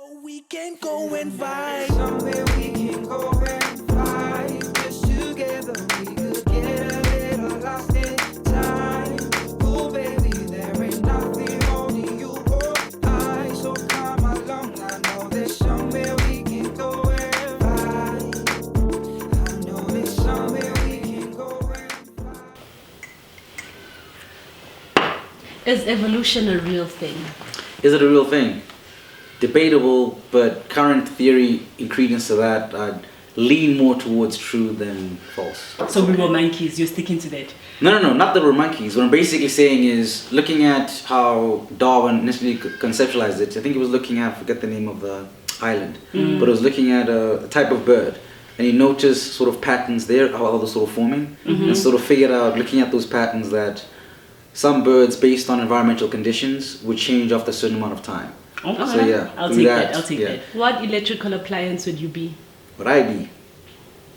So we can go and vibe. Somewhere we can go and vibe. Just together we could get a little lost in time. Oh baby, there ain't nothing holding you or I. So come along, I know there's somewhere we can go and vibe. I know there's somewhere we can go and vibe. Is evolution a real thing? Is it a real thing? Debatable, but current theory ingredients to that lean more towards true than false. So we were monkeys, you're sticking to that? No, not that we're monkeys. What I'm basically saying is, looking at how Darwin initially conceptualized it, I think he was looking at, I forget the name of the island, but it was looking at a type of bird. And he noticed sort of patterns there, how others sort of forming, and sort of figured out, looking at those patterns, that some birds, based on environmental conditions, would change after a certain amount of time. Okay. So yeah, I'll through take that. What electrical appliance would you be? Would I be?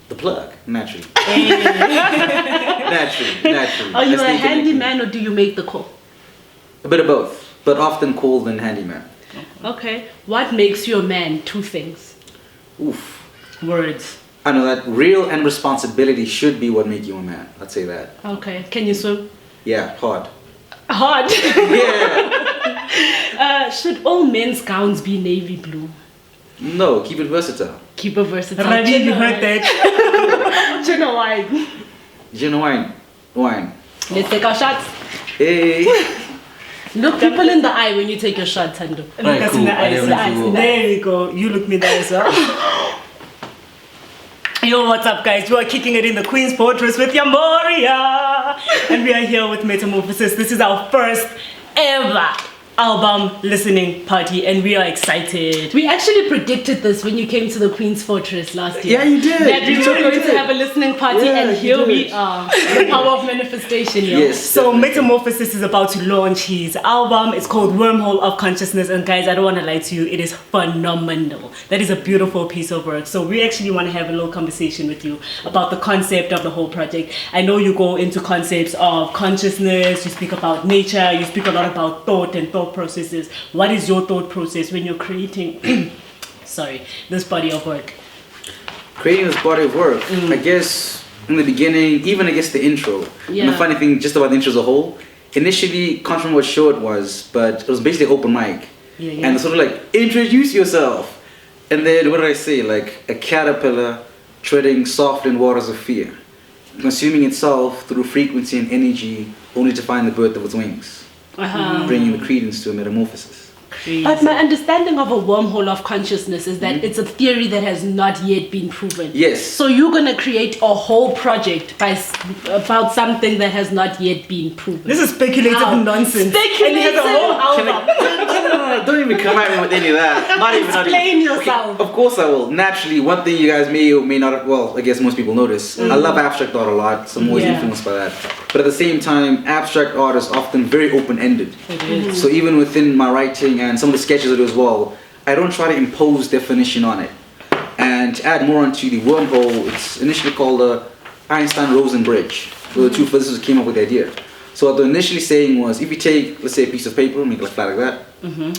The plug, naturally. naturally. Are you That's a the handyman or do you make the call? A bit of both, but often called than handyman. Okay. What makes you a man? Two things. Oof. Words. I know that real and responsibility should be what make you a man. I'd say that. Okay. Can you swim? Yeah, hard. Hard. Yeah. Should all men's gowns be navy blue? No, keep it versatile. Keep it versatile. Ravi, you heard that? Gin or wine? Gin or wine? Wine. Let's take our shots. Hey. Look people in the eye when you take your shot, Tando. Look us in the eyes. There we go. You look me there as well. Yo, what's up guys? We are kicking it in the Queen's Fortress with Yamoria. And we are here with Metamorphosis. This is our first ever album listening party and we are excited. We actually predicted this when you came to the Queen's Fortress last year. Yeah, you did. That we were going did. to have a listening party, Yeah, and here you did. we are. The power of manifestation, yo. Yes. So definitely. Metamorphosis is about to launch his album. It's called Wormhole of Consciousness, and guys, I don't want to lie to you, it is phenomenal. That is a beautiful piece of work. So we actually want to have a little conversation with you about the concept of the whole project. I know you go into concepts of consciousness, you speak about nature, you speak a lot about thought and thought processes. What is your thought process when you're creating this body of work? Creating this body of work, I guess in the beginning, even I guess the intro. Yeah. And the funny thing just about the intro as a whole, initially, can't remember what show it was, but it was basically open mic. Yeah. And it's sort of like, introduce yourself. And then what did I say? Like a caterpillar treading soft in waters of fear, consuming itself through frequency and energy, only to find the birth of its wings. Bringing the credence to a metamorphosis. Crazy. But my understanding of a wormhole of consciousness is that it's a theory that has not yet been proven. Yes. So you're going to create a whole project about something that has not yet been proven. This is speculative How? nonsense. Speculative? And he has a whole album. Don't even come at me with any of that. Not even. Explain yourself. Of course I will. Naturally, one thing you guys may or may not, well, I guess most people notice, I love abstract art a lot, so I'm always influenced by that. But at the same time, abstract art is often very open-ended. It is. So even within my writing and some of the sketches I do as well, I don't try to impose definition on it. And to add more onto the wormhole, it's initially called the Einstein-Rosen bridge. So the two physicists who came up with the idea. So what they're initially saying was, if you take, let's say, a piece of paper, make it like flat like that,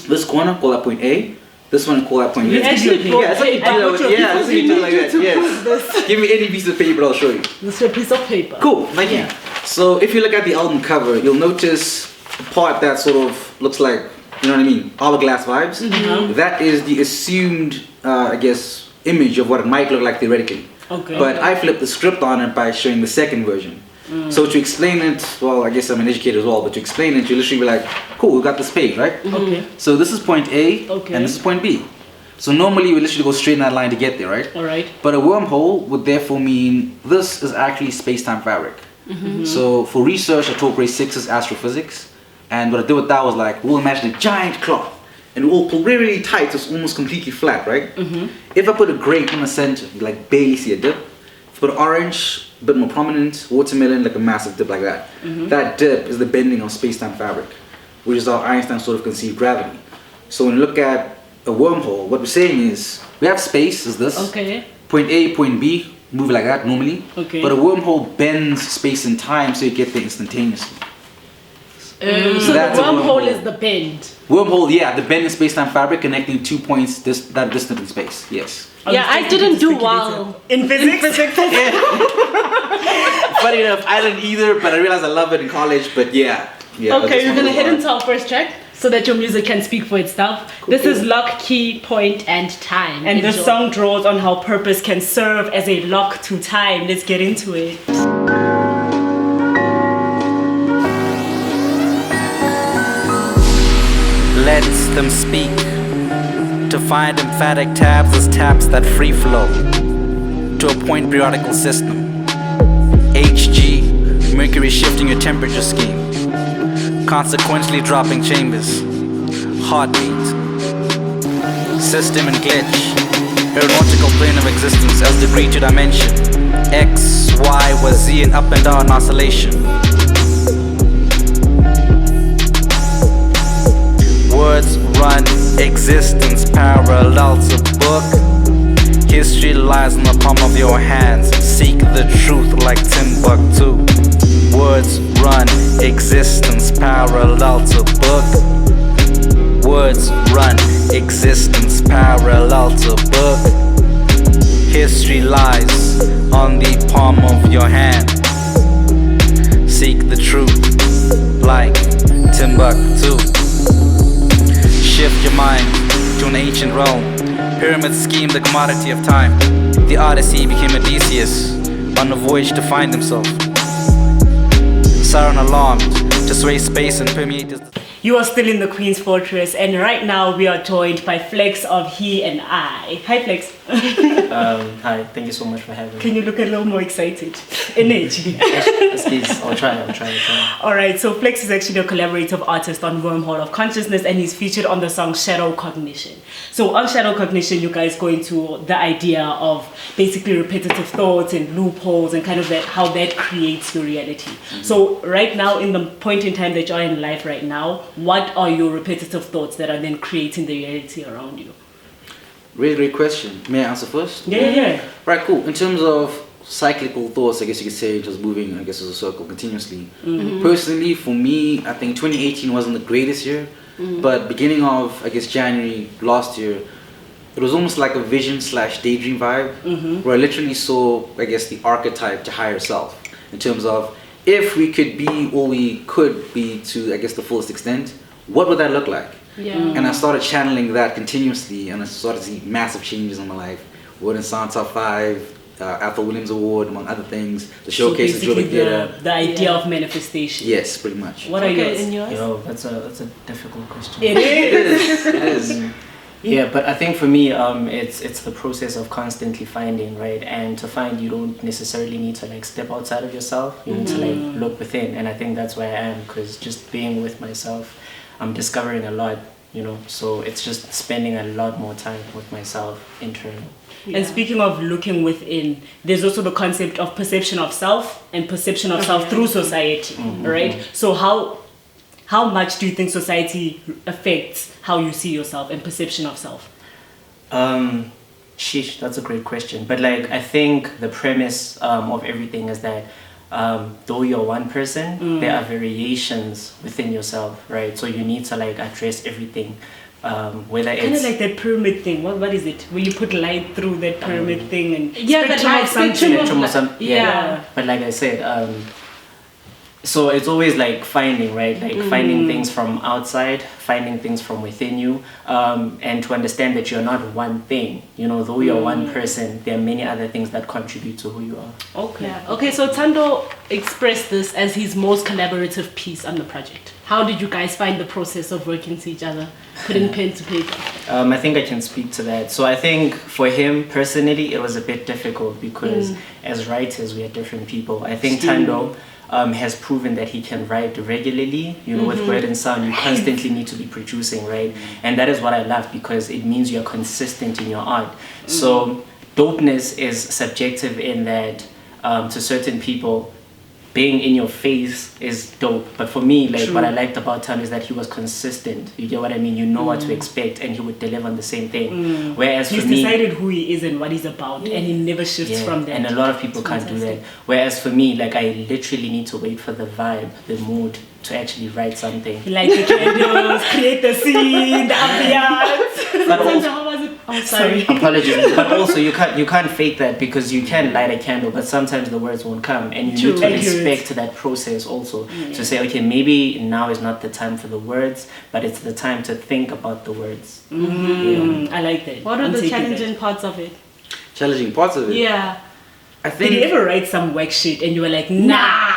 this corner, call that point A, this one, call that point B. Let's give you a Yeah, that's what you do that with, yeah, that's what you do like that, yes. Give me any piece of paper, I'll show you. This is a piece of paper. Cool, thank you. So if you look at the album cover, you'll notice a part that sort of looks like, you know what I mean, hourglass vibes. That is the assumed, I guess, image of what it might look like theoretically. Okay. But I flipped the script on it by showing the second version. So to explain it, well, I guess I'm an educator as well, but to explain it, you literally be like, cool, we got this page, right? Okay. So this is point A, and this is point B. So normally we literally go straight in that line to get there, right? All right. But a wormhole would therefore mean this is actually space-time fabric. So for research, I taught grade 6's astrophysics, and what I did with that was like, we'll imagine a giant cloth, and we'll pull really, really tight so it's almost completely flat, right? If I put a grape in the center, you like barely see a dip. If I put orange, a bit more prominent, watermelon, like a massive dip like that. That dip is the bending of space-time fabric, which is how Einstein sort of conceived gravity. So when you look at a wormhole, what we're saying is, we have space, is this. Okay. Point A, point B, move like that normally. Okay. But a wormhole bends space and time so you get there instantaneously. So That's the a wormhole wormhole. is the bend. Wormhole, yeah, the bend in space-time fabric connecting 2 points that distant in space. Yes. Yeah, I didn't do well in physics. Funny enough, I didn't either, but I realized I love it in college. But yeah. Okay, we're gonna head into our first track so that your music can speak for itself. This is Lock, Key, Point, and Time. And the Enjoy. song draws on how purpose can serve as a lock to time. Let's get into it. Let them speak. To find emphatic tabs as taps that free flow to a point periodical system. HG, Mercury shifting your temperature scheme, consequentially dropping chambers. Heartbeat, system and glitch, aeronautical plane of existence as degree to dimension. X, Y was Z and up and down oscillation. Words run existence parallel to book. History lies in the palm of your hands. Seek the truth like Timbuktu. Words run existence parallel to book. Words run existence parallel to book. History lies on the palm of your hand. Seek the truth like Timbuktu. Shift your mind to an ancient Rome. Pyramid scheme, the commodity of time. The Odyssey became Odysseus on a voyage to find himself. Siren alarmed to sway space and permeate his... You are still in the Queen's Fortress, and right now we are joined by Flex of He and I. Hi, Flex. Hi, thank you so much for having me. Can you look a little more excited? Energy. Yes, please, I'll try. Alright, so Flex is actually a collaborative artist on Wormhole of Consciousness, and he's featured on the song Shadow Cognition. So on Shadow Cognition, you guys go into the idea of basically repetitive thoughts and loopholes and kind of that how that creates your reality. So right now, in the point in time that you're in life right now, what are your repetitive thoughts that are then creating the reality around you? Really great question. May I answer first? Yeah. Right, cool. In terms of cyclical thoughts, I guess you could say, just moving, I guess, as a circle continuously. Personally, for me, I think 2018 wasn't the greatest year, but beginning of, I guess, January last year, it was almost like a vision/daydream vibe, where I literally saw, I guess, the archetype to higher self, in terms of if we could be all we could be to, I guess, the fullest extent, what would that look like? And I started channeling that continuously, and I started to see massive changes in my life. Word and Sound Top 5, Ethel Williams Award, among other things. The showcase so of Joe basically Theater. the idea of manifestation. Yes, pretty much. What are yours? Yo, that's a difficult question. It is. It is. Yeah, but I think for me, it's the process of constantly finding, right? And to find, you don't necessarily need to like step outside of yourself. You need to like look within, and I think that's where I am, because just being with myself, I'm discovering a lot, you know. So it's just spending a lot more time with myself internally. And speaking of looking within, there's also the concept of perception of self and perception of self through society, right? So how much do you think society affects how you see yourself and perception of self? Sheesh, that's a great question. But like, I think the premise of everything is that though you're one person, there are variations within yourself, right? So you need to like address everything, whether Kind it's of like that pyramid thing. What is it? Where you put light through that pyramid thing and that light spectrum of some, yeah. But like I said, so it's always like finding, right? Like finding things from outside, finding things from within you, and to understand that you're not one thing. You know, though you're one person, there are many other things that contribute to who you are. Okay, so Tando expressed this as his most collaborative piece on the project. How did you guys find the process of working to each other, putting pen to paper? I think I can speak to that. So I think for him personally, it was a bit difficult because as writers, we are different people. I think Tando has proven that he can write regularly. You know, with Word and Sound, you constantly need to be producing, right? And that is what I love, because it means you're consistent in your art. So dopeness is subjective in that to certain people, being in your face is dope. But for me, like what I liked about Tan is that he was consistent. You get what I mean? You know what to expect, and he would deliver on the same thing. Whereas He's for me, decided who he is and what he's about, and he never shifts from that. and a lot of people can't do that. Whereas for me, like I literally need to wait for the vibe, the mood to actually write something. Like the candles, create the scene, the ambiance. But also, How was it? Oh, sorry. apologies. But also you can't fake that, because you can light a candle, but sometimes the words won't come, and you need to respect that process also. To say, okay, maybe now is not the time for the words, but it's the time to think about the words. I like that. What are I'm the taking challenging parts of it? Challenging parts of it. Yeah. I think. Did you ever write some whack shit and you were like, nah?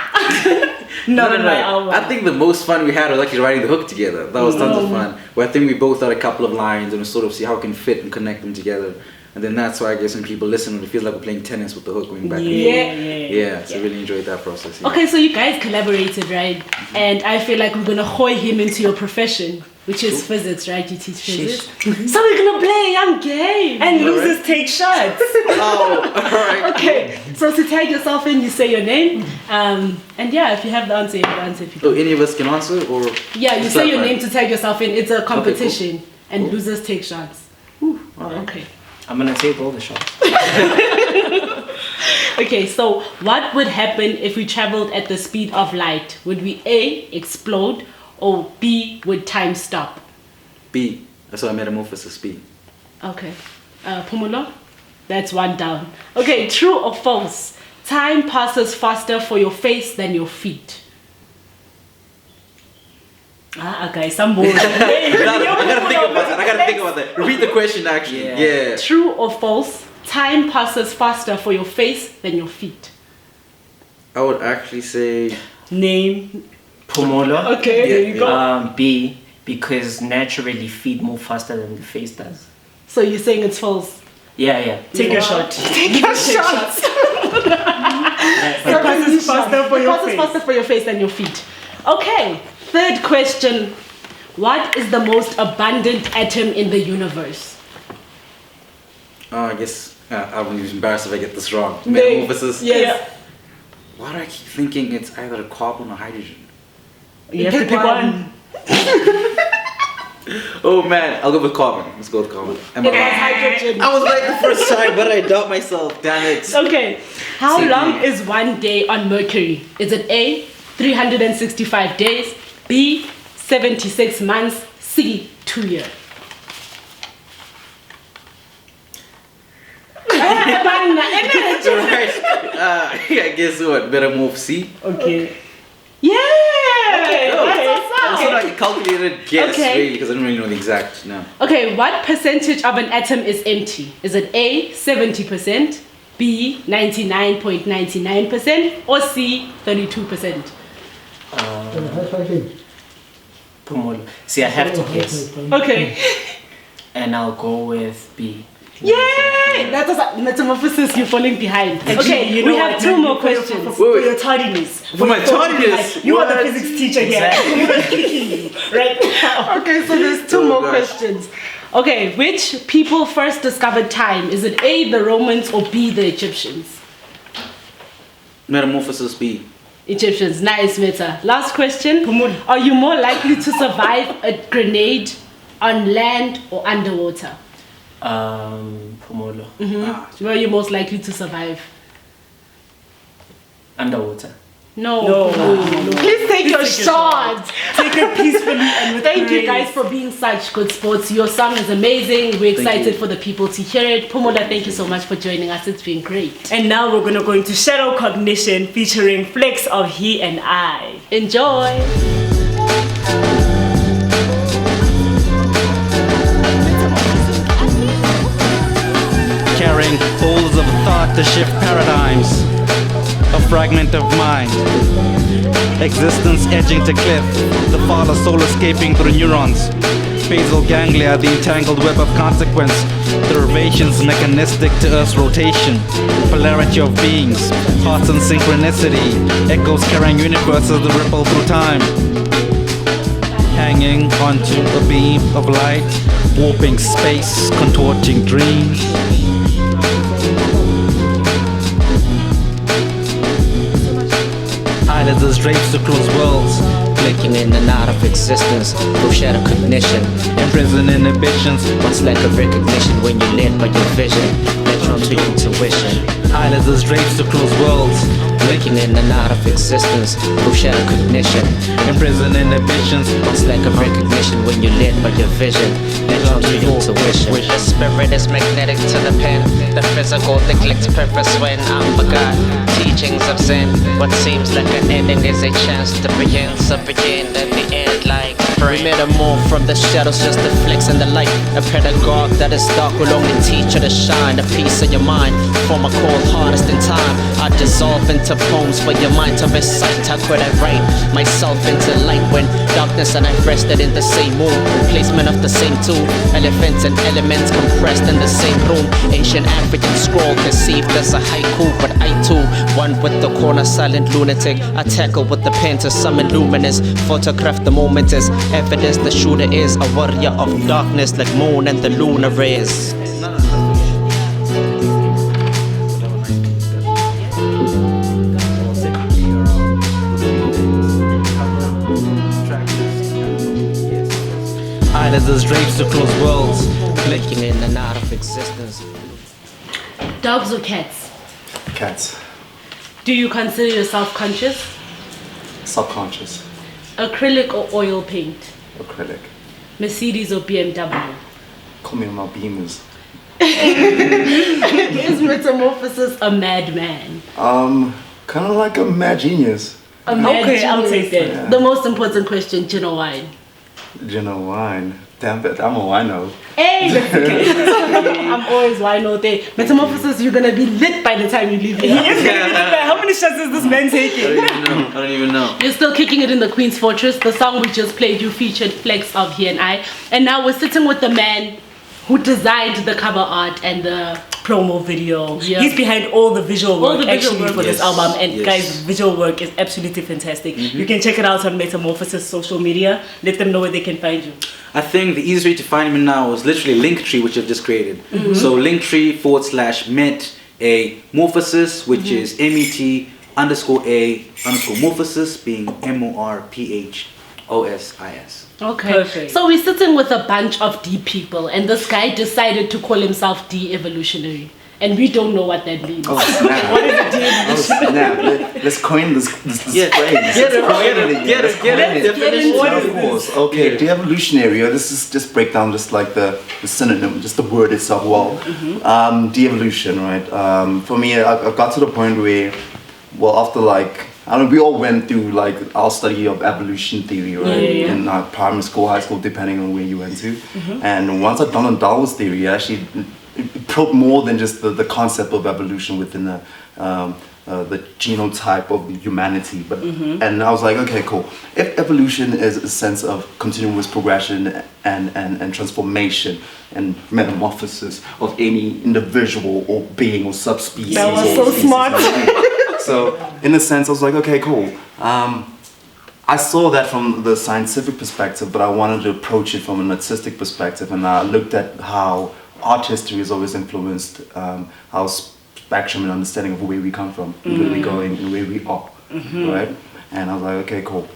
Not in my album. I think the most fun we had was actually writing the hook together. That was tons of fun. Where I think we both had a couple of lines and we sort of see how we can fit and connect them together. And then that's why I guess when people listen, it feels like we're playing tennis with the hook going back and forth. Yeah, so I really enjoyed that process. Yeah. Okay, so you guys collaborated, right? And I feel like we're gonna hoy him into your profession, which is physics, right? You teach physics. So we're gonna play a young game. And losers take shots. Oh, alright. Okay, so to tag yourself in, you say your name. And yeah, if you have the answer, you have the answer. If you Oh, don't. any of us can answer, or Yeah, you Is say that your right? name to tag yourself in. It's a competition, cool. and losers take shots. Okay. I'm gonna take all the shots. Okay, so what would happen if we traveled at the speed of light? Would we A, explode, or B, would time stop? B. That's why metamorphosis B. Okay. Pumulo? That's one down. Okay, true or false? Time passes faster for your face than your feet. Okay, some more. I gotta think about that. Repeat the question actually. Yeah. True or false? Time passes faster for your face than your feet. I would actually say Name. Pomolo. Okay, there you go. B, because naturally feet move faster than the face does. So you're saying it's false? Yeah. Take a shot. Take your shots. It passes faster for your face. faster for your face than your feet. Okay, third question. What is the most abundant atom in the universe? I guess I would be embarrassed if I get this wrong. Name. Metamorphosis. Yes. Why do I keep thinking it's either a carbon or hydrogen? You have to pick one. Oh man, I'll go with carbon. Let's go with carbon. It was hydrogen. I was right the first time, but I doubt myself. Damn it. Okay, how CD. long is one day on Mercury? Is it A, 365 days, B, 76 months, C, 2 years? I guess what? Better move C. Okay. Yeah! Okay, That's That's like a calculated guess, Okay. really, because I don't really know the exact. No. Okay, what percentage of an atom is empty? Is it A, 70%, B, 99.99%, or C, 32%? Pomolo. See, I have to guess, Okay. and I'll go with B. Yay! That was a metamorphosis, you're falling behind. Okay, Actually, you know we have what? two more For your- questions. For your tardiness. For my tardiness? You are the What? physics teacher here. Exactly. We're not kicking you right now. Okay, so there's two Oh, more gosh. questions. Okay, which people first discovered time? Is it A, the Romans, or B, the Egyptians? Metamorphosis B. Egyptians, nice, Meta. Last question. Are you more likely to survive a grenade on land or underwater? Pomolo. Where are you most likely to survive? Underwater. No. Please take your shot. Take it peacefully and with Thank you grace. guys for being such good sports. Your song is amazing. We're excited you. for the people to hear it. Pomola, thank you so much for joining us. It's been great. And now we're gonna go into Shadow Cognition featuring Flex of He and I. Enjoy. Carrying boulders of thought to shift paradigms. A fragment of mind. Existence edging to cliff. The father soul escaping through neurons. Basal ganglia, the entangled web of consequence. Derivations mechanistic to Earth's rotation. Polarity of beings. Hearts and synchronicity. Echoes carrying universes that ripple through time. Hanging onto a beam of light. Warping space, contorting dreams. Eyelids as drapes to close worlds. Blinking in and out of existence, no shadow cognition. Imprison inhibitions. Much lack of recognition when you're led by your vision. Metron to intuition. Eyelids as drapes to close worlds. Blinking in and out of existence, no shadow cognition. Imprison inhibitions. Much lack of recognition when you're led by your vision. Metron to intuition. The spirit is magnetic to the pen. The physical neglects purpose when I'm forgot. Teachings of Zen. What seems like an ending is a chance to begin. So begin at the end like we metamorph from the shadows, just the flex and the light. A pedagogue that is dark will only teach you to shine. A piece of your mind from a cold hardest in time. I dissolve into poems for your mind to recite. How could I write myself into light when darkness and I rested in the same moon? Replacement of the same tool. Elephants and elements compressed in the same room. Ancient African scroll conceived as a haiku, but I too, one with the corner silent lunatic. I tackle with the pen to summon luminous. Photograph the moment as evidence the shooter is a warrior of darkness like moon and the lunar rays. Eyelids as drapes to close worlds. Blinking in and out of existence. Dogs or cats? Cats. Do you consider yourself conscious? Subconscious. Acrylic or oil paint? Acrylic. Mercedes or BMW? Call me on my beamers. Is Metamorphosis a madman? Kind of like a mad genius. A mad Okay, I'll genius. take that. Yeah. The most important question, gin or wine? Gin or wine. Damn it, I'm a wino. Hey, that's okay. I'm always wine all day. Metamorphosis, you're gonna be lit by the time you leave here. How many shots is this man taking? I don't even know. You're still kicking it in the Queen's Fortress. The song we just played, you featured Flex of He and I. And now we're sitting with the man who designed the cover art and the Promo video. Yeah. He's behind all the visual All work the visual actually work, for this yes. album. And Yes. guys, visual work is absolutely fantastic. You can check it out on Metamorphosis social media. Let them know where they can find you. I think the easiest way to find me now is literally Linktree, which I've just created. So Linktree/Met_A_Morphosis, which is MET_A_Morphosis, being MORPHOSIS. Okay. Perfect. So we're sitting with a bunch of D people, and this guy decided to call himself de-evolutionary. And we don't know what that means. Oh, snap. What is a de-evolutionary? Oh, snap. Let's coin this phrase. Get it. Of course. Okay, de-evolutionary. This is just break down just like the synonym, just the word itself. Well, de-evolution, right? For me, I got to the point where, well, after like, I mean, we all went through like our study of evolution theory, right? In primary school, high school, depending on where you went to. And once I'd done on Darwin's theory, I actually it probed more than just the concept of evolution within the genotype of humanity. But and I was like, okay, cool. If evolution is a sense of continuous progression and transformation and metamorphosis of any individual or being or subspecies. That was or so species. smart. So in a sense, I was like, okay, cool. I saw that from the scientific perspective, but I wanted to approach it from an artistic perspective, and I looked at how art history has always influenced our spectrum and understanding of where we come from, and where we're going, and where we are, right? And I was like, okay, cool.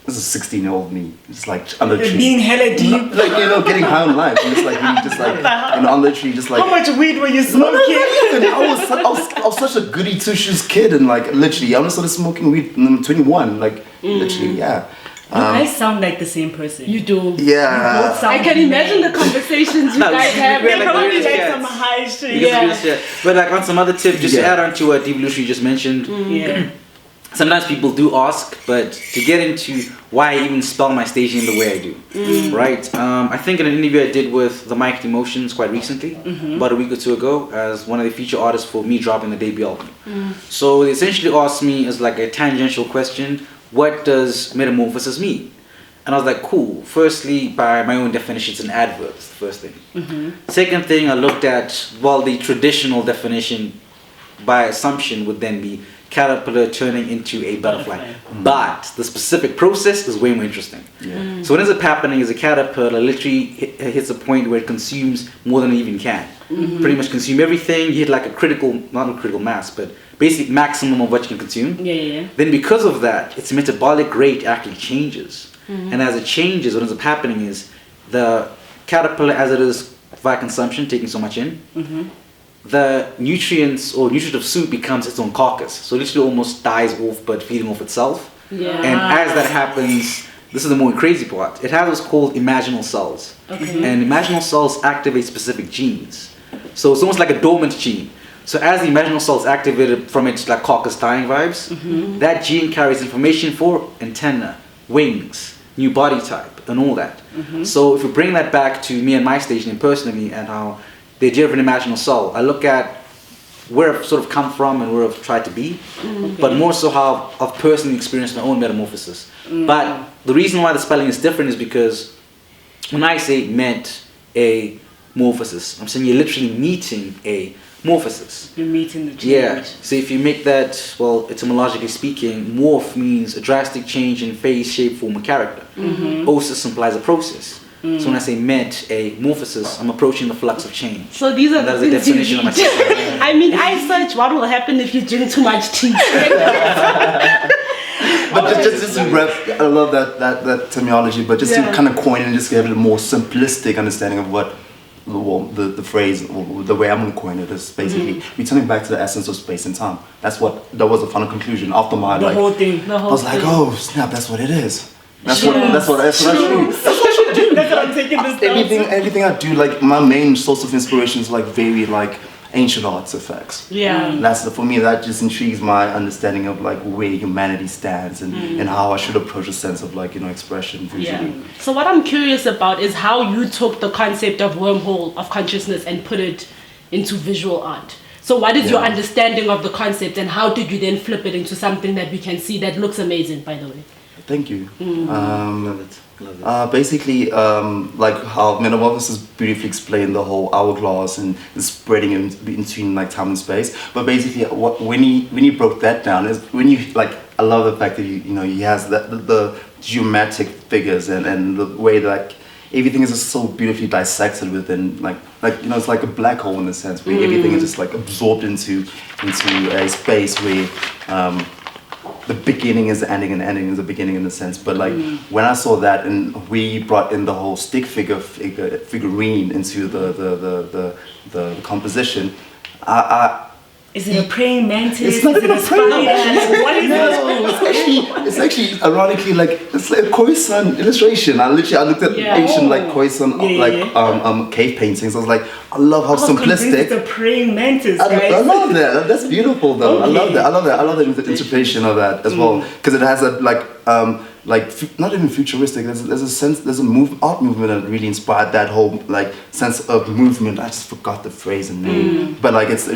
This is 16-year-old me. It's like under the tree. Being hella deep. Like, you know, getting high on life. And it's like, really just like, you know, under the tree, just like. How much weed were you No, smoking? listen, I was such a goody two-shoes kid, and like, literally, I only started smoking weed when I'm 21. Like, literally, yeah. You guys sound like the same person. You do. Yeah. I can imagine the conversations you guys have. We're They like probably really like cats. some high shit. Yeah. But like on some other tip, just to Yeah. add on to what devolution you just mentioned, Yeah. sometimes people do ask, but to get into why I even spell my station the way I do, right? I think in an interview I did with the Maggot Emotions quite recently, about a week or two ago, as one of the feature artists for me dropping the debut album. So they essentially asked me as like a tangential question, what does metamorphosis mean? And I was like, cool. Firstly, by my own definition, it's an adverb. That's the first thing. Second thing, I looked at, well, the traditional definition by assumption would then be caterpillar turning into a butterfly. But the specific process is way more interesting. So what ends up happening is a caterpillar literally hits a point where it consumes more than it even can. Pretty much consume everything. You hit like a critical, not a critical mass, but basically maximum of what you can consume. Yeah. Then because of that, its metabolic rate actually changes. And as it changes, what ends up happening is the caterpillar, as it is via consumption, taking so much in, the nutrients or nutritive soup becomes its own carcass. So literally almost dies off, but feeding off itself. Yeah. And as that happens, this is the more crazy part. It has what's called imaginal cells. And imaginal cells activate specific genes. So it's almost like a dormant gene. So as the imaginal cells activated from its like carcass dying vibes, that gene carries information for antenna, wings, new body type, and all that. So if we bring that back to me and my station personally, and how the idea of an imaginal cell, I look at where I've sort of come from and where I've tried to be, but more so how I've personally experienced my own metamorphosis. But the reason why the spelling is different is because when I say meant a morphosis, I'm saying you're literally meeting a morphosis. You're meeting the change. Yeah. So if you make that, well, etymologically speaking, morph means a drastic change in phase, shape, form, or character. Osis implies a process. So when I say meant a morphosis, I'm approaching the flux of change. So these are And the that's the things you definition of my read. I mean, I search what will happen if you drink too much tea. But just to wrap, I love that terminology, but just to kind of coin and just give it a more simplistic understanding of what the phrase, or the way I'm going to coin it is basically returning back to the essence of space and time. That was the final conclusion after my The whole thing. I was like, oh snap, that's what it is. That's what I do. That's what I'm taking this down. Everything I do, like my main source of inspiration is like very like ancient artifacts. Yeah. That's for me, that just intrigues my understanding of like where humanity stands and how I should approach a sense of like, expression visually. So what I'm curious about is how you took the concept of wormhole of consciousness and put it into visual art. So what is your understanding of the concept, and how did you then flip it into something that we can see that looks amazing, by the way? Thank you. Love it. Basically, like how Metamorphosis beautifully explained the whole hourglass and the spreading in between like time and space. But basically, when he broke that down, is when you like, I love the fact that he has the geometric figures and the way that like everything is just so beautifully dissected within like it's like a black hole in a sense where everything is just like absorbed into a space where the beginning is the ending and the ending is the beginning in a sense. But like when I saw that and we brought in the whole stick figurine into the composition, Is it a praying mantis? It's not is it even a praying mantis. What is it? It's actually ironically like it's like a Khoisan illustration. I looked at ancient like Khoisan cave paintings. I was like, I love how simplistic. It's a praying mantis, I guys. love that. That's beautiful though. Okay. I love the interpretation of that as well, because it has a not even futuristic. There's a sense. There's a art movement that really inspired that whole like sense of movement. I just forgot the phrase and name, but like it's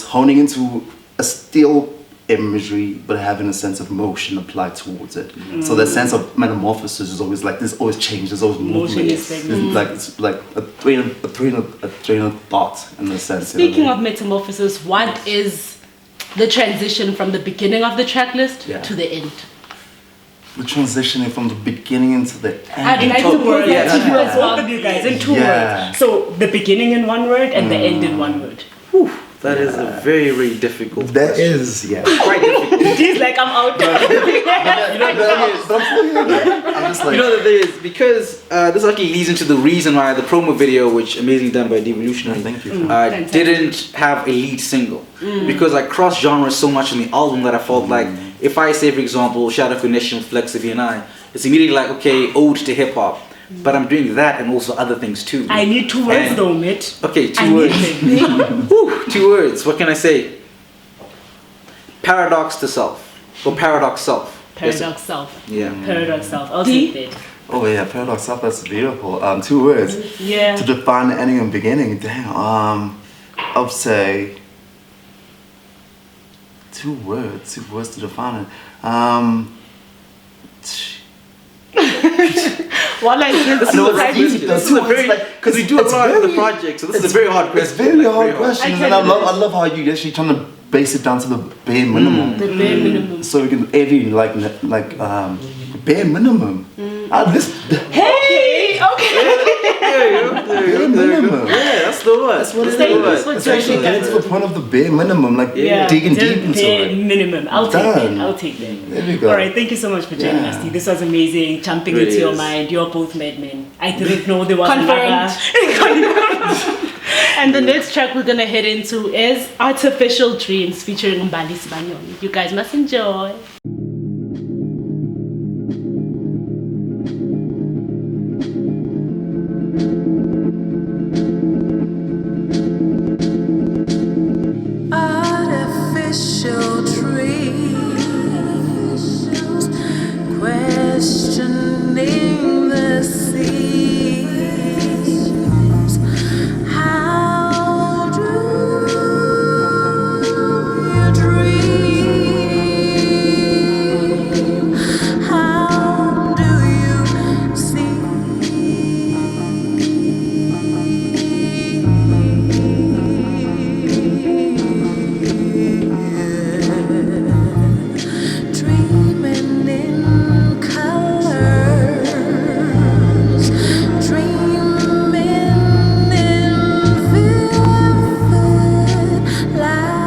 honing into a still imagery, but having a sense of motion applied towards it. So that sense of metamorphosis is always like there's always change. There's always movement. It's like a train of thought in a sense. Speaking of metamorphosis, what is the transition from the beginning of the track list to the end? The transitioning from the beginning into the end. I'd like to put that to you as well. Both of you guys in 2 words. So the beginning in 1 word and the end in 1 word. That is a very, very difficult That question. is, Quite difficult. He's like, I'm out. I'm just like, The thing is, because this actually leads into the reason why the promo video, which amazingly done by Devolutionary, thank you. didn't have a lead single. Because I cross genres so much in the album that I felt like if I say, for example, Shadow Cognition, Flex of E&I, it's immediately like, okay, ode to hip hop. But I'm doing that and also other things too. I need 2 words though, mate. Okay, 2 words. 2 words. What can I say? Paradox to self. Or paradox self. Paradox self. Yeah. Paradox self. I'll take that. oh yeah, paradox self. That's beautiful. 2 words. Yeah. To define the ending and beginning. Damn. I would say 2 words. 2 words to define it. What I said, This This is a very, because we do a lot of the project, so this is a very hard question. It's very hard question, and I love how you actually trying to base it down to the bare minimum. the bare minimum. So we can every bare minimum. Hey, okay. Bare minimum. Yeah, that's the one. That's what Thank you for It's actually joining getting us. to the point of the bare minimum, like digging just deep into bare it. minimum. I'll take Done. that. I'll take that. There we go. All right, thank you so much for joining us, T. This was amazing. Jumping Really into your is. mind. You're both madmen. I didn't know there was Confirmed. another. And the next track we're gonna head into is Artificial Dreams featuring Mbali Sibanyoni. You guys must enjoy. Artificial dreams, questioning the seams. How do you dream? How do you dreaming in colors, dreaming in vivid light.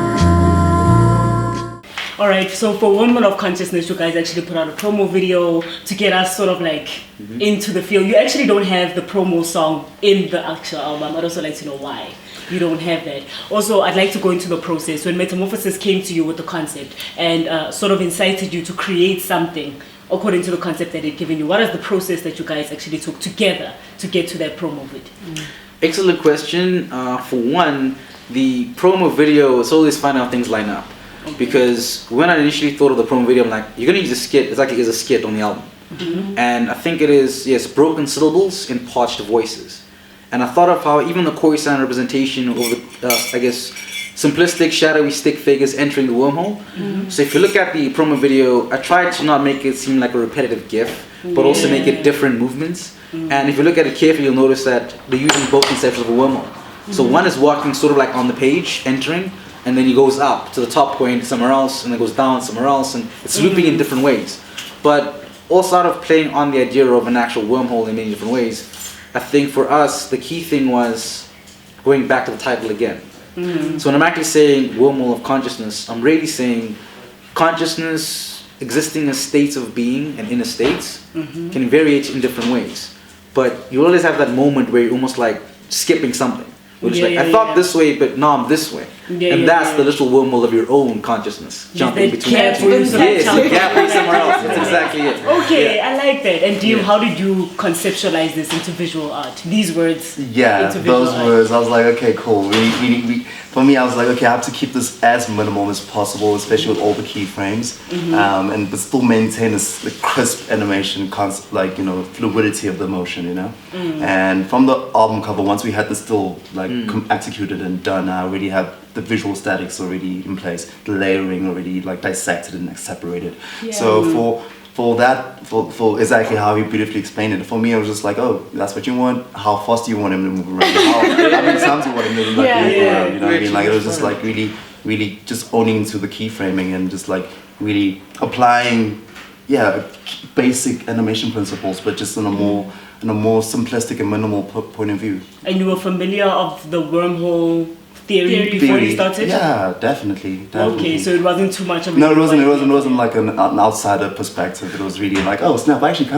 All right, so for Wormhole of Consciousness, you guys actually put out a promo video to get us sort of like into the field. You actually don't have the promo song in the actual album. I'd also like to know why you don't have that. Also, I'd like to go into the process. When Metamorphosis came to you with the concept and sort of incited you to create something according to the concept that they'd given you, what is the process that you guys actually took together to get to that promo vid? Excellent question. For one, the promo video, it's always fun how things line up. Because when I initially thought of the promo video, I'm like, you're gonna use a skit. It's like it is a skit on the album. And I think it is, yes, broken syllables in parched voices. And I thought of how even the Khoisan representation of the, I guess, simplistic, shadowy stick figures entering the wormhole. So if you look at the promo video, I tried to not make it seem like a repetitive gif, but also make it different movements. And if you look at it carefully, you'll notice that they're using both concepts of a wormhole. So one is walking sort of like on the page, entering, and then he goes up to the top point somewhere else, and then goes down somewhere else, and it's looping in different ways. But also sort of playing on the idea of an actual wormhole in many different ways. I think for us, the key thing was going back to the title again. So when I'm actually saying Wormhole of Consciousness, I'm really saying consciousness existing as states of being and inner states can vary in different ways. But you always have that moment where you're almost like skipping something. Which I thought this way, but now I'm this way. And that's the little wormhole of your own consciousness. Jumping between the two. Yes, you're gapping somewhere else. That's exactly it. Okay, I like that. And how did you conceptualize this into visual art? These words Yeah, into visual those art. words. I was like, okay, cool. For me, I was like, okay, I have to keep this as minimal as possible, especially with all the keyframes, and but still maintain this the crisp animation, like fluidity of the motion, And from the album cover, once we had this still like executed and done, I already had the visual statics already in place, the layering already like dissected and separated. So for exactly how he beautifully explained it, for me it was just like, oh, that's what you want. How fast do you want him to move around? How many times do you want him to move around? You know what I mean? Like it was just like really just owning to the keyframing and just like really applying, basic animation principles, but just in a more simplistic and minimal point of view. And you were familiar of the wormhole theory before you started? Yeah, definitely. Okay, so it wasn't too much of a... No, it wasn't like an outsider perspective. It was really like, oh snap, actually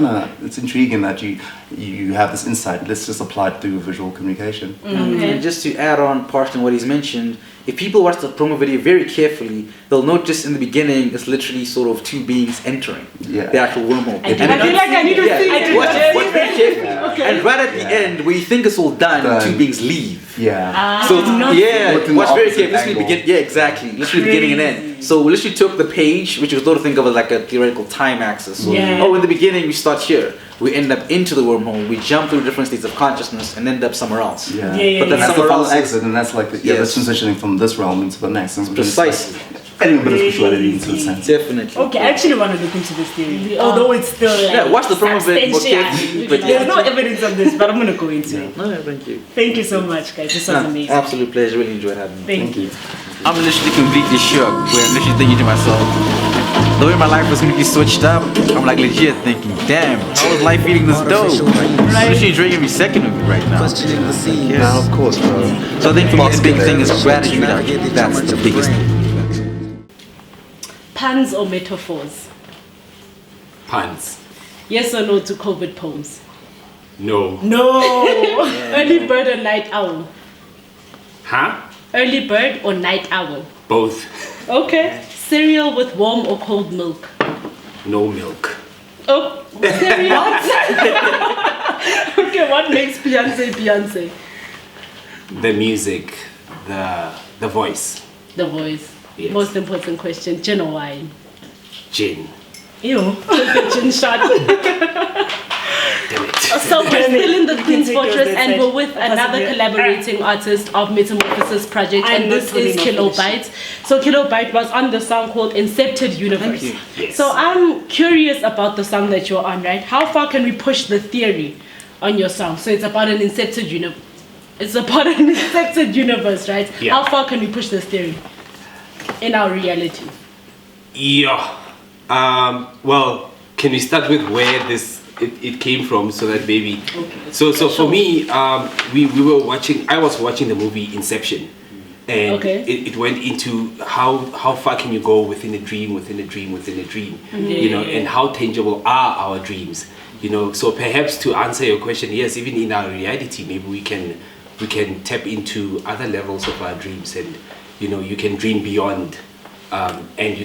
it's intriguing that you have this insight. Let's just apply it through visual communication. And just to add on part on what he's mentioned, if people watch the promo video very carefully, they'll notice in the beginning it's literally sort of two beings entering the actual wormhole. I feel like I need to see it. Watch very carefully. And right at the end, where you think it's all done, two beings leave. Yeah. So watch very carefully. Literally Exactly. Literally beginning and end. So we literally took the page, which you sort of think of as like a theoretical time axis. So, in the beginning we start here. We end up into the wormhole. We jump through different states of consciousness and end up somewhere else. But then that's the final exit, and that's like the transitioning from this realm into the next. Precisely. Adding a bit of visuality into a sense. Definitely. Okay, I actually want to look into this theory. Although it's still like watch the promo video more carefully. But there's no evidence on this, but I'm going to go into it. No, thank you. Thank you so much, guys. This was amazing. Absolute pleasure. Really enjoyed having me. Thank you. I'm literally completely shook. Where I'm literally thinking to myself, the way my life was completely switched up, I'm like legit thinking, damn, how is life eating this dope? Especially drinking every second of it right now. Yeah, of course, bro. So I think for me the big thing is gratitude. Actually. That's the biggest thing. Puns or metaphors? Puns. Yes or no to COVID poems? No. No. Early bird or night owl? Huh? Early bird or night owl? Both. Okay. Cereal with warm or cold milk? No milk. Oh, cereal. Okay, what makes Beyonce Beyonce? The music, the voice. The voice. Yes. Most important question, gin or wine? Gin. Ew. The gin shot. Damn it. So we're still in the Queen's take yours Fortress this and side. we're with another Possibly. collaborating artist of Metamorphosis Project, I'm and this not is putting on Kilobyte. So Kilobyte was on the song called Incepted Universe. Thank you. Yes. So I'm curious about the song that you're on, right? How far can we push the theory on your song? So it's about an incepted universe. It's about an incepted universe, right? Yeah. How far can we push this theory in our reality? Yeah. Well, can we start with where it came from, so that maybe. Okay. So for me, we were watching. I was watching the movie Inception, and Okay. it went into how far can you go within a dream, within a dream, within a dream, you know, and how tangible are our dreams, you know. So perhaps to answer your question, yes, even in our reality, maybe we can tap into other levels of our dreams, and you know, you can dream beyond. And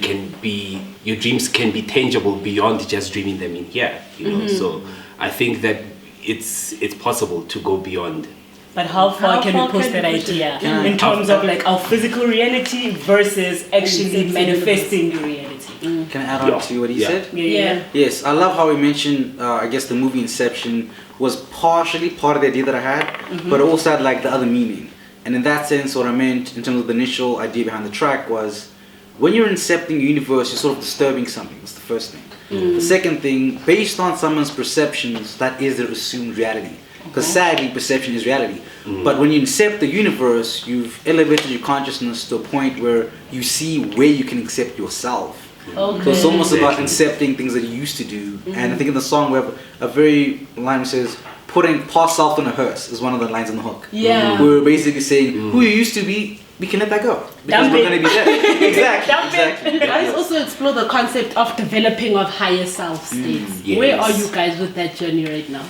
your dreams can be tangible beyond just dreaming them in here, you know. So I think that it's possible to go beyond. But how far How can far we push can that we push it? idea in terms of like our physical reality versus actually Incepted manifesting your reality? Can I add on to what he Yeah. said? Yeah. Yes, I love how he mentioned, I guess the movie Inception was partially part of the idea that I had, but it also had like the other meaning. And in that sense, what I meant in terms of the initial idea behind the track was, when you're incepting a universe, you're sort of disturbing something. That's the first thing. The second thing, based on someone's perceptions, that is their assumed reality. Because sadly, perception is reality. But when you incept the universe, you've elevated your consciousness to a point where you see where you can accept yourself. Okay. So it's almost about incepting things that you used to do. And I think in the song we have a very line that says, putting past self in a hearse is one of the lines in the hook. Yeah. We're basically saying, who you used to be, we can let that go. Because we're going to be there. Exactly. You guys also explore the concept of developing of higher self states. Yes. Where are you guys with that journey right now?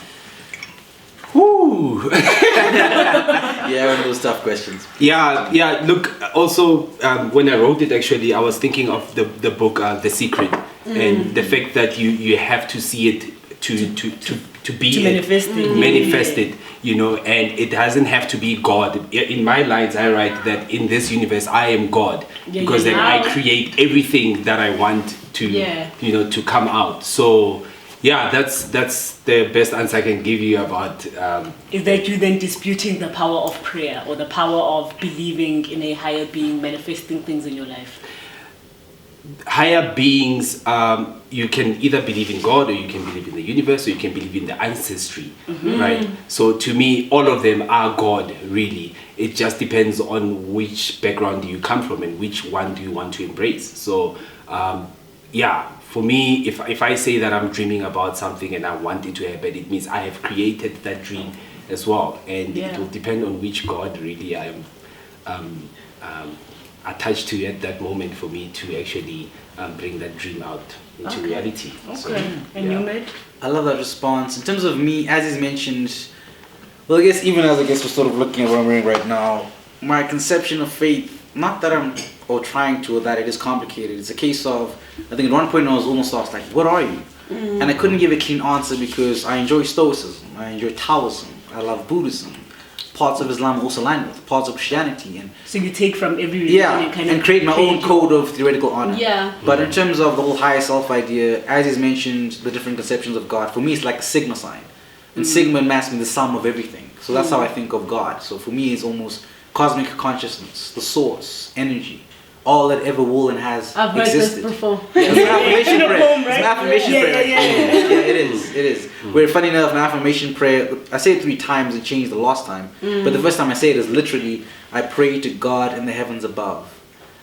Woo. Yeah, one of those tough questions. Yeah. Look, also when I wrote it, actually, I was thinking of the book The Secret, and the fact that you have to see it to be To it, manifest it. to manifest it, you know, and it doesn't have to be God. In my lines, I write that in this universe, I am God, because then I create everything that I want to, you know, to come out. So. Yeah, that's the best answer I can give you about. Is that you then disputing the power of prayer or the power of believing in a higher being manifesting things in your life? Higher beings, you can either believe in God, or you can believe in the universe, or you can believe in the ancestry, right? So to me, all of them are God, really. It just depends on which background you come from and which one do you want to embrace. So, yeah. For me, if I say that I'm dreaming about something and I want it to happen, it means I have created that dream as well. And it will depend on which God really I am attached to at that moment for me to actually bring that dream out into reality. Okay. So, And you made? I love that response. In terms of me, as he's mentioned, well, I guess even as we're sort of looking at what I'm reading right now, my conception of faith, not that I'm trying to, or that it is complicated. It's a case of, I think at one point I was almost asked, like, what are you? And I couldn't give a clean answer because I enjoy Stoicism, I enjoy Taoism, I love Buddhism. Parts of Islam also align with, parts of Christianity. And So you take from every religion and create my own code of theoretical honor. Yeah. But in terms of the whole higher self idea, as he's mentioned, the different conceptions of God, for me it's like a sigma sign. And sigma and mass mean the sum of everything. So that's how I think of God. So for me it's almost cosmic consciousness, the source, energy, all that ever will and has I've heard existed. this before. Yeah, it's an affirmation prayer. Poem, right? It's an affirmation prayer. Yeah, it is. Where funny enough, my affirmation prayer, I say it 3 times and changed the last time. But the first time I say it is literally, I pray to God in the heavens above.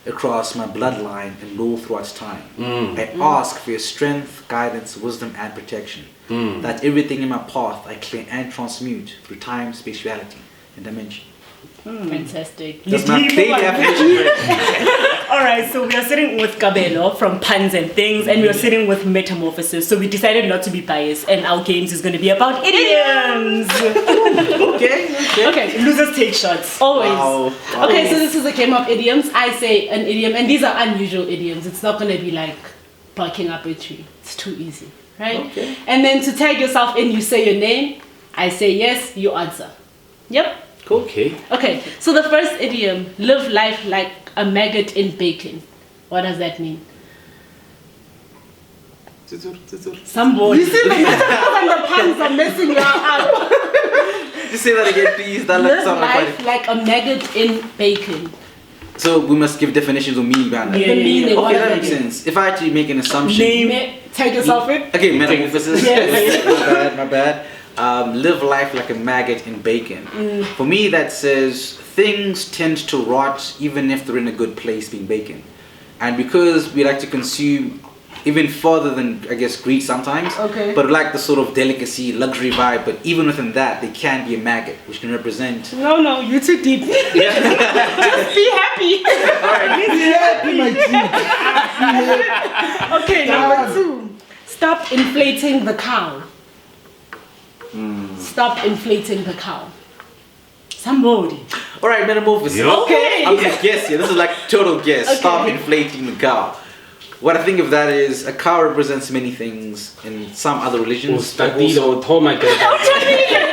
across my bloodline and all throughout time. I ask for your strength, guidance, wisdom, and protection. That everything in my path I clear and transmute through time, spatiality, and dimension. Fantastic. That's my daily affirmation. Alright, so we are sitting with Kabelo from Puns and Things, and we are sitting with Metamorphosis. So we decided not to be biased, and our games is going to be about idioms. Okay, losers take shots. Always. Wow. Okay, so this is a game of idioms. I say an idiom, and these are unusual idioms. It's not going to be like barking up a tree. It's too easy, right? Okay. And then to tag yourself in, you say your name. I say yes, you answer. Yep. Okay. Okay, so the first idiom, live life like a maggot in bacon. What does that mean? Somebody. You see the metaphors and the puns are messing you up. Just say that again, please. That Live sounds life like a maggot in bacon. So we must give definitions of meaning behind that. The meaning. What Okay, does that makes mean? sense. If I actually make an assumption. Tag yourself in. Okay, metamorphosis. Yes. My bad. Live life like a maggot in bacon. For me, that says things tend to rot even if they're in a good place, being bacon. And because we like to consume even further than, I guess, greed sometimes, but like the sort of delicacy, luxury vibe, but even within that, they can be a maggot, which can represent... No, you're too deep. Just be happy. Okay, number 2. Stop inflating the cow. Stop inflating the cow. Somebody. Alright, metamorphosis. Okay. I'm gonna guess here. This is like total guess. Stop inflating the cow. What I think of that is a cow represents many things in some other religions. Oh my God. These are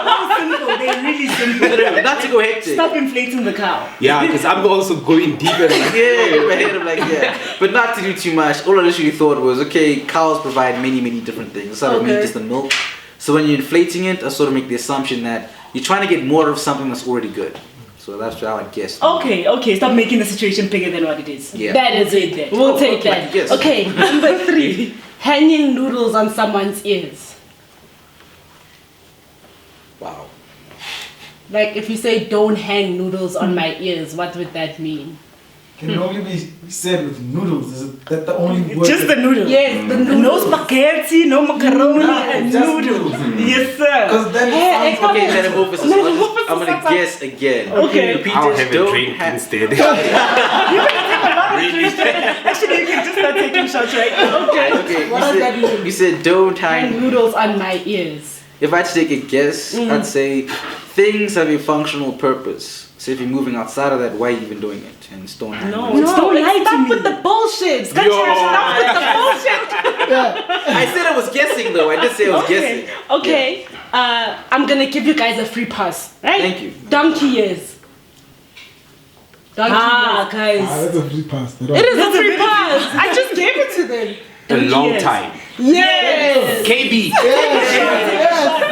all simple. They're really simple. Not to go hectic. Stop inflating the cow. Yeah, because I'm also going deeper. Yeah, my head, I'm like, yeah. But not to do too much. All I literally thought was, okay, cows provide many different things. Instead of meat, just the milk. So when you're inflating it, I sort of make the assumption that you're trying to get more of something that's already good. So that's how I guess. Okay. Stop making the situation bigger than what it is. Yeah. That is it then. We'll take that. Yes. Okay, number 3. Hanging noodles on someone's ears. Wow. Like if you say don't hang noodles on my ears, what would that mean? Can only be said with noodles. Is that the only word? Just the noodles. Yes, the No noodles. spaghetti, no macaroni, and just noodles. noodles. Yes, sir. Because then it sounds Okay, metamorphosis. I'm gonna guess again. Okay. Repeat I'll this. have a Don't drink ha- instead. Actually, you can just start taking shots right now. Okay, What does that mean? you said don't Hang hang. noodles on my ears. If I had to take a guess, I'd say things have a functional purpose. So if you're moving outside of that, why are you even doing it? And it's don't hang. No, noodles. it's don't lie to Stop me. with the bullshit. Stop with the bullshit. I said I was guessing though. I did say I was guessing. Okay. I'm gonna give you guys a free pass, right? Thank you. Donkey years. Donkey years. Guys. that's a free pass. It is a free pass. I just gave it to them. A long Yes. time. Yes. KB.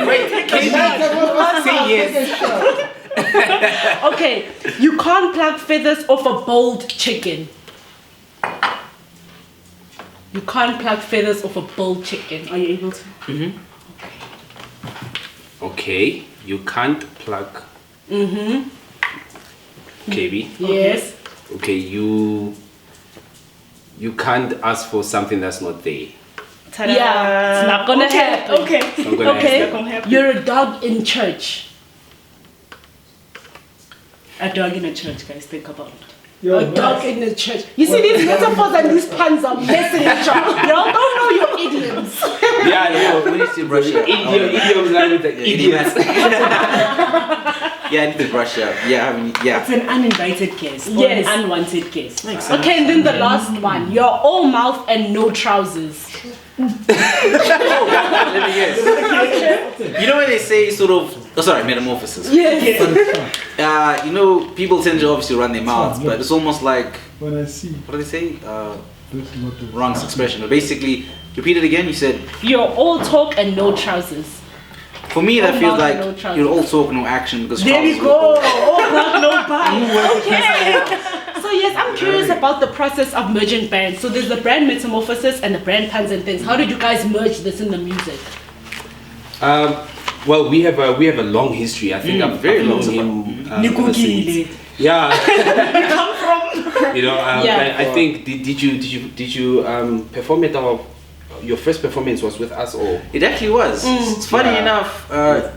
Wait, KB. Say yes. Okay. You can't pluck feathers off a boiled chicken. You can't pluck feathers off a boiled chicken. Are you able to? Okay, you can't pluck. KB. Yes. Okay, you can't ask for something that's not there. Ta-da. Yeah. It's not gonna happen. Okay. Not gonna Okay. It's not gonna happen. You're a dog in church. A dog in a church, guys. Think about it. A dog in the church. You see these metaphors and these puns are messing with you. Y'all don't know your idioms. Yeah. We need to brush up. Idioms like with the idiots. Yeah, I need to brush up. It's an uninvited guest. Or Yes. an unwanted guest. Okay, and then the last one. You're all mouth and no trousers. Let me guess. You know when they say sort of, metamorphosis. Yes. You know, people tend to obviously run their mouths, but it's almost like, When I see what do they say? this motto. Wrong expression. But basically, repeat it again. You said, You're all talk and no trousers. for me that All feels mouth like and no trousers. you're all talk, no action because There we trousers go. were cool. Oh, black, no bite. Okay. So yes, I'm curious about the process of merging brands. So there's the brand Metamorphosis and the brand Puns and Things. How did you guys merge this in the music? Well, we have a long history. I think I've very known long. him ever since. Nikukile. Yeah. You come from? You know, Yeah. I think did you perform at your first performance was with us or It actually was. It's funny enough.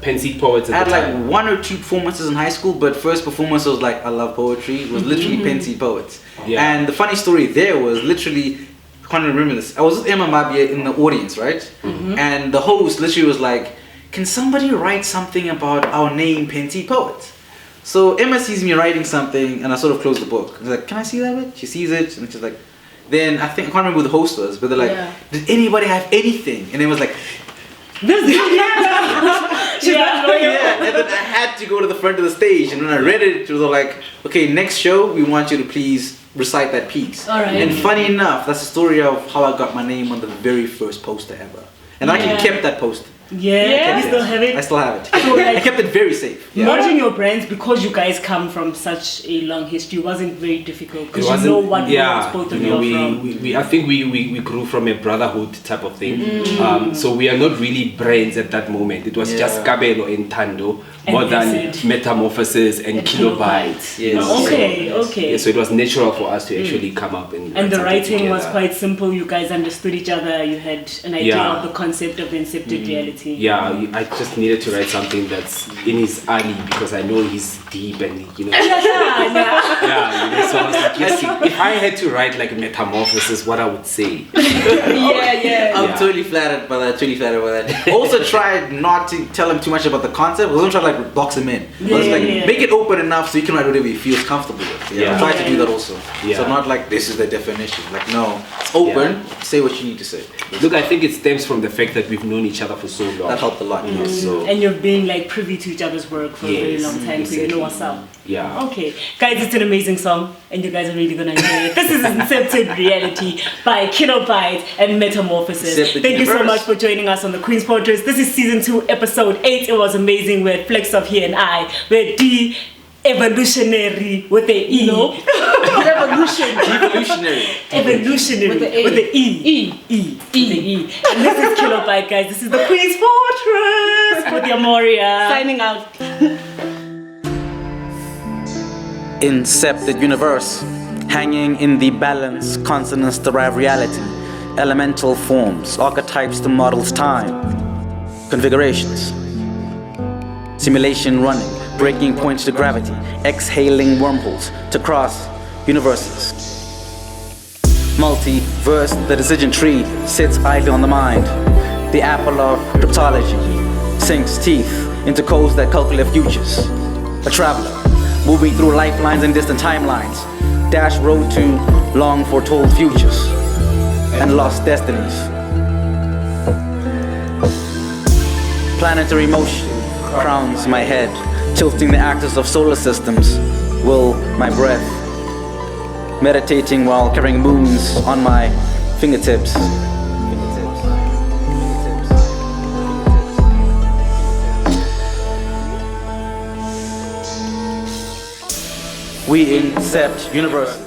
Pen Seed Poets I at had the like time? 1 or 2 performances in high school, but first performance was like I love poetry. It was literally Pen Seed Poets. Yeah. And the funny story there was literally, I can't remember this. I was with Emma Mabia in the audience, right? And the host literally was like, "Can somebody write something about our name, Pen Seed Poets?" So Emma sees me writing something, and I sort of close the book. I was like, "Can I see that bit?" She sees it, and she's like, then I think I can't remember who the host was, but they're like, Yeah. "Did anybody have anything?" And it was like. Yeah, and then I had to go to the front of the stage, and when I read it, it was all like, okay, next show, we want you to please recite that piece. All right. And funny enough, that's the story of how I got my name on the very first poster ever. And I actually kept that poster. Yeah, you still have I it? still have it. So, like, I kept it very safe. Merging your brands, because you guys come from such a long history, wasn't very difficult because you know what roles both of you are from. I think we grew from a brotherhood type of thing. So we are not really brands at that moment. It was just Kabelo and Tando more And than that's it. Metamorphosis and Kilobytes. You know, Okay, so, okay. yeah, so it was natural for us to actually come up and And the something writing was together. quite simple. You guys understood each other. You had an idea Yeah. of the concept of the incepted reality. Yeah, I just needed to write something that's in his alley because I know he's deep and you know. Yeah. Yeah, you know, so I was like, yes, if I had to write like Metamorphosis, what I would say. I'm Yeah. totally flattered by that. Also tried not to tell him too much about the concept. I wasn't trying to like box him in. I was like, make it open enough so you can write whatever he feels comfortable with. Yeah. I tried to do that also. Yeah. So not like this is the definition. Like no, it's open. Say what you need to say. Look, I think it stems from the fact that we've known each other for so long. That helped a lot. Yes. So And you've been like privy to each other's work for a very Yes, long time, so you know what's up. yeah. Okay, guys, it's an amazing song, and you guys are really gonna enjoy it. This is Incepted Reality by Kilobyte and Metamorphosis. Incepted Thank you so Universe. much for joining us on the Queen's Portraits. This is season 2, episode 8. It was amazing. We're Flex of Here and I. We're evolutionary with the E. No. Evolutionary. Evolutionary With the A. with the E. E. With the E. And this is Kilobyte, guys. This is the Queen's Fortress with your Moria. Signing out. Incepted universe, hanging in the balance, consonants derive reality, elemental forms, archetypes to models time, configurations, simulation running, breaking points to gravity, exhaling wormholes to cross universes. Multiverse, the decision tree sits idly on the mind, the apple of cryptology, sinks teeth into codes that calculate futures. A traveler, moving through lifelines and distant timelines, dash road to long foretold futures and lost destinies. Planetary motion crowns my head, tilting the axis of solar systems, will my breath, meditating while carrying moons on my fingertips. We incept universes.